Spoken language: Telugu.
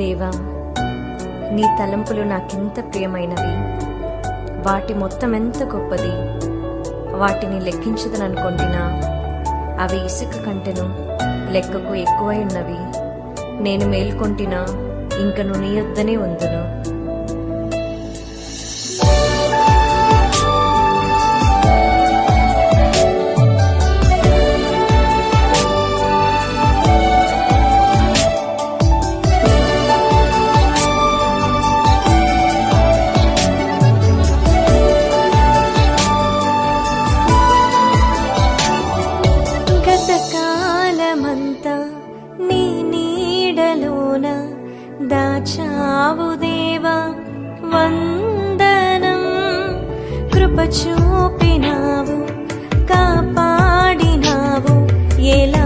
దేవా, నీ తలంపులు నాకెంత ప్రియమైనవి, వాటి మొత్తం ఎంత గొప్పది. వాటిని లెక్కించదననుకొంటినా అవి ఇసుక కంటెను లెక్కకు ఎక్కువై ఉన్నవి. నేను మేల్కొంటినా ఇంకను నీ యొద్దనే ఉందును. గతకాలమంతా నీ నీడలోన దాచావు దేవా, వందనం. కృప చూపినావు, కాపాడినావు, ఎలా